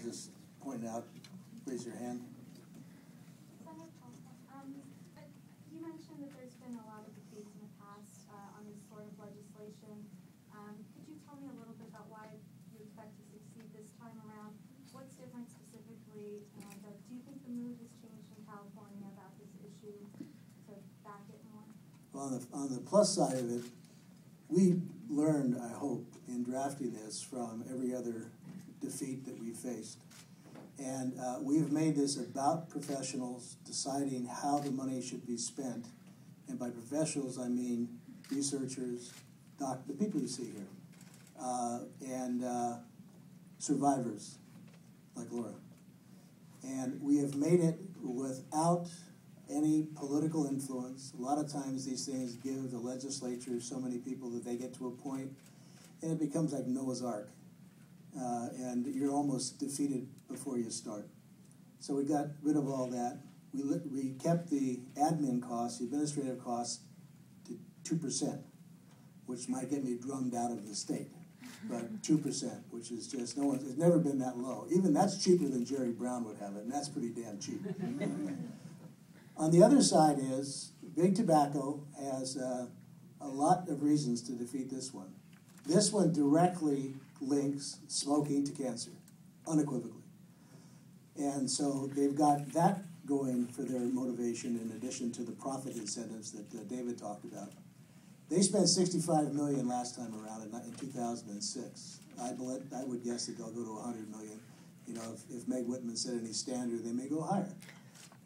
just point out, raise your hand. You mentioned that there's been a lot of debates in the past on this sort of legislation. Could you tell me a little bit about why you expect to succeed this time around? What's different specifically, and do you think the mood has changed in California about this issue to back it more? Well, on the plus side of it, we learned, I hope, in drafting this from every other defeat that we faced. And we've made this about professionals deciding how the money should be spent. And by professionals, I mean researchers, the people you see here, and survivors like Laura. And we have made it without any political influence. A lot of times these things give the legislature so many people that they get to a point, and it becomes like Noah's Ark. And you're almost defeated before you start. So we got rid of all that. We kept the admin costs, the administrative costs, to 2%, which might get me drummed out of the state. But 2%, which is just, it's never been that low. Even that's cheaper than Jerry Brown would have it, and that's pretty damn cheap. On the other side is, Big Tobacco has a lot of reasons to defeat this one. This one directly links smoking to cancer, unequivocally. And so they've got that going for their motivation in addition to the profit incentives that David talked about. They spent $65 million last time around in 2006. I would guess that they'll go to $100 million. You know, if Meg Whitman set any standard, they may go higher.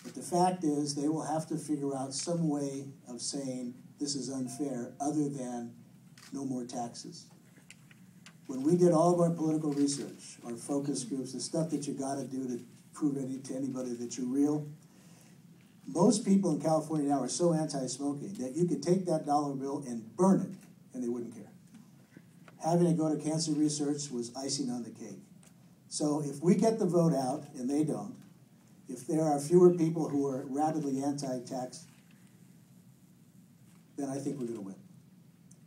But the fact is, they will have to figure out some way of saying this is unfair other than no more taxes. When we did all of our political research, our focus groups, the stuff that you got to do to prove to anybody that you're real, most people in California now are so anti-smoking that you could take that dollar bill and burn it, and they wouldn't care. Having to go to cancer research was icing on the cake. So if we get the vote out, and they don't, if there are fewer people who are rapidly anti-tax, then I think we're going to win.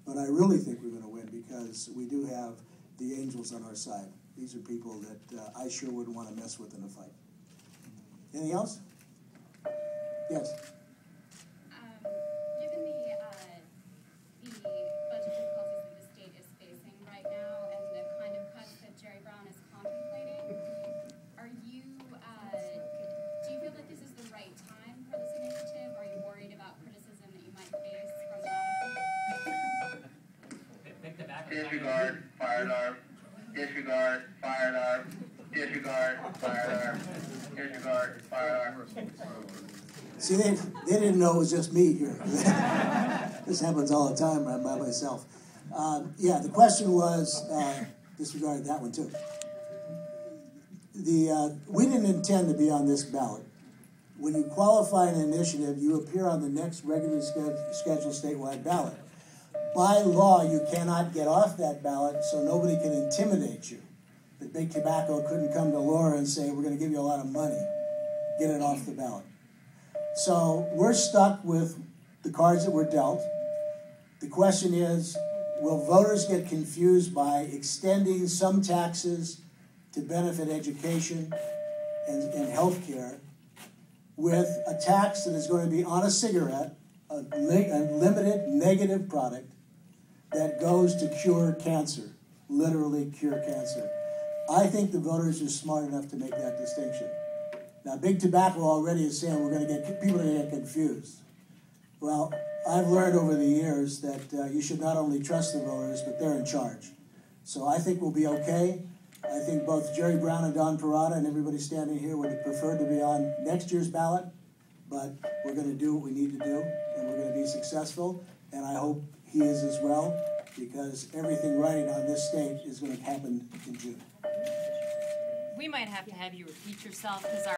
But I really think we're going to win because we do have the angels on our side. These are people that I sure wouldn't want to mess with in a fight. Anything else? Yes. Given the budget difficulties that the state is facing right now and the kind of cuts that Jerry Brown is contemplating, do you feel like this is the right time for this initiative? Are you worried about criticism that you might face from that? Disregard, fire alarm. Disregard, fire alarm. Disregard, fire alarm. Disregard, fire alarm. See, they didn't know it was just me here. This happens all the time when I'm by myself. Yeah, the question was, disregarded that one too. We didn't intend to be on this ballot. When you qualify an initiative, you appear on the next regularly scheduled statewide ballot. By law, you cannot get off that ballot, so nobody can intimidate you. But Big Tobacco couldn't come to Laura and say, we're going to give you a lot of money. Get it off the ballot. So we're stuck with the cards that were dealt. The question is, will voters get confused by extending some taxes to benefit education and health care with a tax that is going to be on a cigarette, a limited negative product that goes to cure cancer, literally cure cancer? I think the voters are smart enough to make that distinction. Now, Big Tobacco already is saying we're going to get people to get confused. Well, I've learned over the years that you should not only trust the voters, but they're in charge. So I think we'll be okay. I think both Jerry Brown and Don Perata and everybody standing here would have preferred to be on next year's ballot, but we're going to do what we need to do, and we're going to be successful, and I hope he is as well, because everything writing on this state is going to happen in June. We might have to have you repeat yourself because our